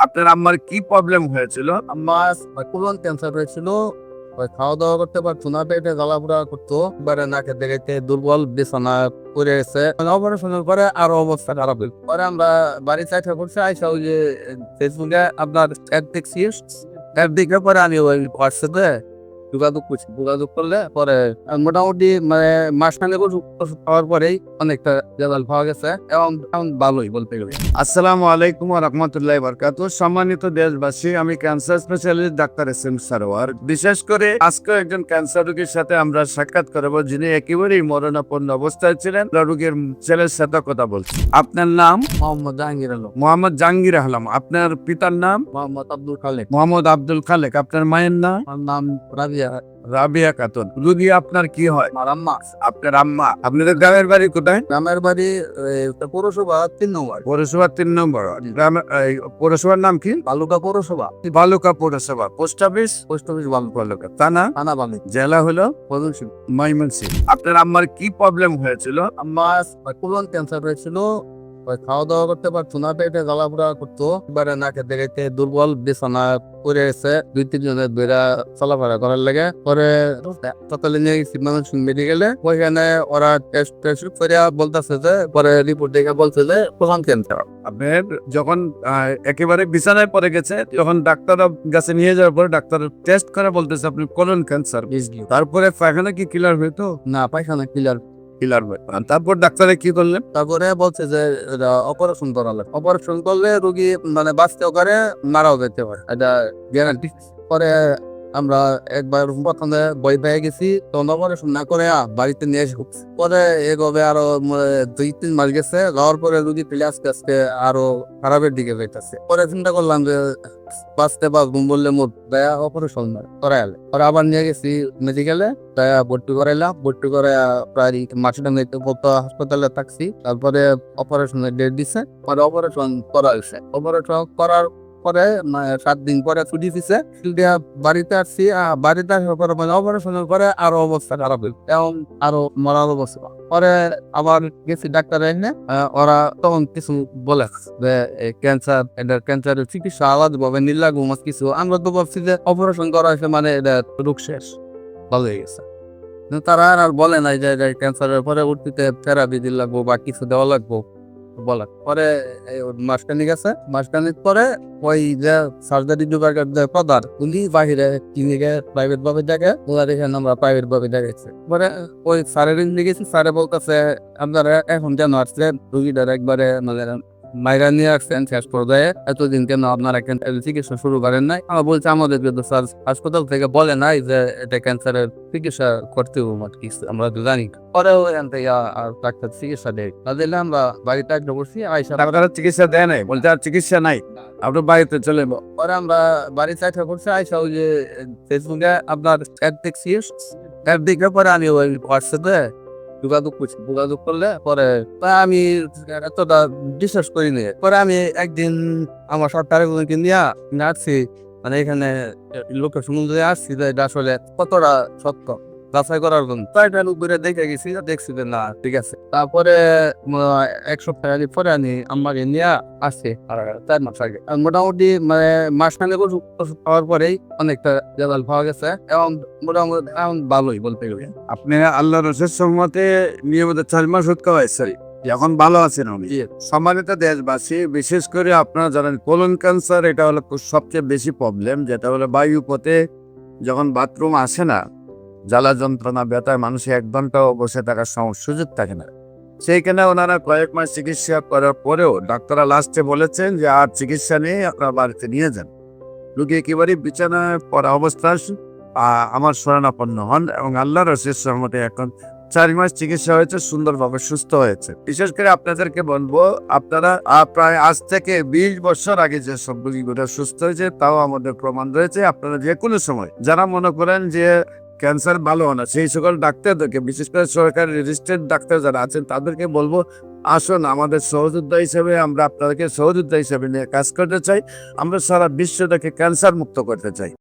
আপনার আম্মার কি প্রবলেম হয়েছিল? আমার কোলন ক্যান্সার হয়েছিল। খাওয়া দাওয়া করতে পারতো না, পেটে জ্বালাপোড়া করতো, এবারে নাকে দেখে দুর্বল, বিছানা পড়ে গেছে। অপারেশনের পরে আরো অবস্থা খারাপ হইল। পরে আমরা বাড়ি চাইতে করছি, আইসা ওই যে ফেসবুকে আপনার অ্যাড দেখছি। অ্যাড দেখে পরে আমি ওই হোয়াটসঅ্যাপে যোগাযোগ করলে পরে মোটামুটি মানে মাসখানেক ওষুধ খাওয়ার পরেই অনেকটা রেজাল্ট পাওয়া গেছে এবং এখন ভালোই বলতে গেলে। আসসালামু আলাইকুম ওয়া রাহমাতুল্লাহি ওয়া বারাকাতুহু। সম্মানিত দেশবাসী, আমি cancer specialist doctor S M Sarwar. বিশেষ করে আজকে একজন ক্যান্সার রোগীর সাথে আমরা সাক্ষাৎ করব, যিনি একেবারেই মরণাপন্ন অবস্থায় ছিলেন। রোগীর ছেলের সাথে কথা বলছি। আপনার নাম? মোহাম্মদ জাহাঙ্গীর আলম। মোহাম্মদ জাহাঙ্গীর আলম। আপনার পিতার নাম? মোহাম্মদ আব্দুল খালেক। মোহাম্মদ আব্দুল খালেক। আপনার মায়ের নাম? আমার নাম রাবিয়া। রাবিয়া খাতুন। রোগী আপনার কি হয়? আমার আম্মা। আপনার আম্মা। আপনাদের গ্রামের বাড়ি কোথায়? গ্রামের বাড়ি পৌরসভা 3 নম্বর। পৌরসভা 3 নম্বর। পৌরসভার নাম কি? বালুকা পৌরসভা। বালুকা পৌরসভা। Post office? Post office Baluka. থানা? থানা বালু। জেলা হলো ময়মনসিংহ। ময়মনসিংহ। আপনার আম্মার কি প্রবলেম হয়েছিল? আমার কোলন ক্যান্সার হয়েছিল। খাওয়া দাওয়া করতে পারতো না, পেটে জ্বালাপোড়া করতো, এবারে নাকে দেখে দুর্বল, বিছানা পড়ে গেছে। 2-3 জনের বেড়া চলাফেরা করার লাগে। পরে সকালে নিয়ে গেছি ময়মনসিংহ মেডিকেলে। ওইখানে ওরা টেস্ট করে বলতেছে যে, পরে রিপোর্ট দেখে বলছে যে কোলন ক্যান্সার। আপনার যখন একেবারে বিছানায় পড়ে গেছে, যখন ডাক্তার কাছে নিয়ে যাওয়ার পরে ডাক্তার টেস্ট করে বলতেছে আপনি কোলন ক্যান্সার। তারপরে পায়খানা কি ক্লিয়ার হইতো? না, পায়খানা ক্লিয়ার। ক্লিয়ার হয়। তারপর ডাক্তারে কি করলেন? তারপরে বলছে যে অপারেশন করা লাগবে। অপারেশন করলে রোগী মানে বাঁচতেও পারে, মারাও যেতে পারে, এটা গ্যারান্টি। পরে আমরা একবার প্রথমে ভয় পেয়ে গেছি, তখন অপারেশন না করে বাড়িতে নিয়ে এসে পরে এভাবে আরো 2-3 মাস গেছে। যাওয়ার পরে রোগী পেলে আস্তে আস্তে আরো খারাপের দিকে যাইতেছে। পরে চিন্তা করলাম যে বাঁচতে পারবো বললে মোট দয়া অপারেশন করাইলে। পরে আবার নিয়ে গেছি মেডিকেলে, দয়া ভর্তি করাইলাম। ভর্তি করে প্রায় মাসটা হাসপাতালে থাকছি। তারপরে অপারেশনের ডেট দিছে, পরে অপারেশন করা হয়েছে। অপারেশন করার পরে 7 দিন পরে ছুটি দিছে। ছুটি বাড়িতে আসছি। বাড়িতে আসার পরে মানে অপারেশনের পরে আরো অবস্থা খারাপ হইল এবং আরো মরার অবস্থা। পরে আবার গেছি ডাক্তার এনে, ওরা তখন কিছু বলে যে ক্যান্সার, এটা ক্যান্সারের চিকিৎসা আলাদা ভাবে নির্লাগ কিছু। আমরা তো ভাবছি যে অপারেশন করা হয়েছে মানে এটা রোগ শেষ, ভালো হয়ে গেছে। তারা আর বলে নাই যে ক্যান্সারের পরবর্তীতে থেরাপি দিতে লাগবো বা কিছু দেওয়া লাগবো বলা। পরে মাসখানিক আছে, মাসখানিক পরে ওই যে সার্জারি বিভাগের যে প্রধান, উনি বাহিরে ক্লিনিকে প্রাইভেট ভাবে দেখে, ওনার এখানে আমরা প্রাইভেট ভাবে দেখাইছি। পরে ওই স্যারের গেছি, স্যারে বলতেছে আপনারা এখন কেন আসছেন, রুগীটার একবারে মানে মাইরা নিয়ে আসছেন শেষ পর্যায়ে, এতদিন কেন আপনারা চিকিৎসা শুরু করেন নাই? আমরা বলছি আমাদের কিন্তু স্যার হাসপাতাল থেকে বলে নাই যে এটা ক্যান্সারের চিকিৎসা করতে কিছু, আমরা তো জানি। পরেও এখান থেকে আর ডাক্তার চিকিৎসা দেয় না, দিলে আমরা বাড়িতে একটা বসছি। আইসা ডাক্তারের চিকিৎসা দেয় নাই, বলতে আর চিকিৎসা নাই, আপনার বাড়িতে চলে যাবো। পরে আমরা বাড়ি চাইতে করছি, আইসা ওই যে ফেসবুকে আপনার অ্যাড দেখছি। অ্যাড দেখে পরে আমি ওই হোয়াটসঅ্যাপে যোগাযোগ করলে পরে আমি এতটা বিশ্বাস করিনি। পরে আমি একদিন আমার সরকারের নিয়ে আসছি, মানে এখানে লোকের সমুদ্রে আসছি যে এটা আসলে কতটা সত্য যাচাই করার জন্য। কয়েকটা লোক ঘুরে দেখে গেছি, দেখছি যে না ঠিক আছে। তারপরে 1 সপ্তাহ পরে আমি আমাকে নিয়ে আসছি আর 4 মাস আগে। মোটামুটি মানে মাসখানেক ওষুধ খাওয়ার পরেই অনেকটা রেজাল্ট পাওয়া গেছে এবং মোটামুটি এখন ভালোই বলতে গেলে। আপনি আল্লাহ রসের সম্মতে নিয়মিত 4 মাস ওষুধ খাওয়াইছেন, এখন ভালো আছেন উনি। সম্মানিত দেশবাসী, বিশেষ করে আপনারা জানেন কোলন ক্যান্সার এটা হলো সবচেয়ে বেশি প্রবলেম, যেটা হলো বায়ু পথে যখন বাথরুম আসে না, জ্বালা যন্ত্রণা ব্যথায় মানুষের 1 ঘন্টাও বসে থাকার সুযোগ থাকে না। সেইখানে ওনারা কয়েক মাস চিকিৎসা করার পরেও ডাক্তাররা লাস্টে বলেছেন যে আর চিকিৎসা নিয়ে আপনার বাড়িতে নিয়ে যান। রোগী একেবারে বিছানায় পড়া অবস্থা আমার শরণাপন্ন হন এবং আল্লাহর রসের সহমতে এখন 4 মাস চিকিৎসা হয়েছে, সুন্দরভাবে সুস্থ হয়েছে। বিশেষ করে আপনাদেরকে বলবো, আপনারা প্রায় আজ থেকে 20 বছর আগে যে সব রোগীগুলো সুস্থ হয়েছে তাও আমাদের প্রমাণ রয়েছে। আপনারা যে কোনো সময় যারা মনে করেন যে ক্যান্সার ভালো হয় না, সেই সকল ডাক্তারদেরকে, বিশেষ করে সরকারি রেজিস্টার্ড ডাক্তার যারা আছেন তাদেরকে বলবো আসুন আমাদের সহযোদ্ধা হিসেবে, আমরা আপনাদেরকে সহযোদ্ধা হিসেবে নিয়ে কাজ করতে চাই। আমরা সারা বিশ্বটাকে ক্যান্সার মুক্ত করতে চাই।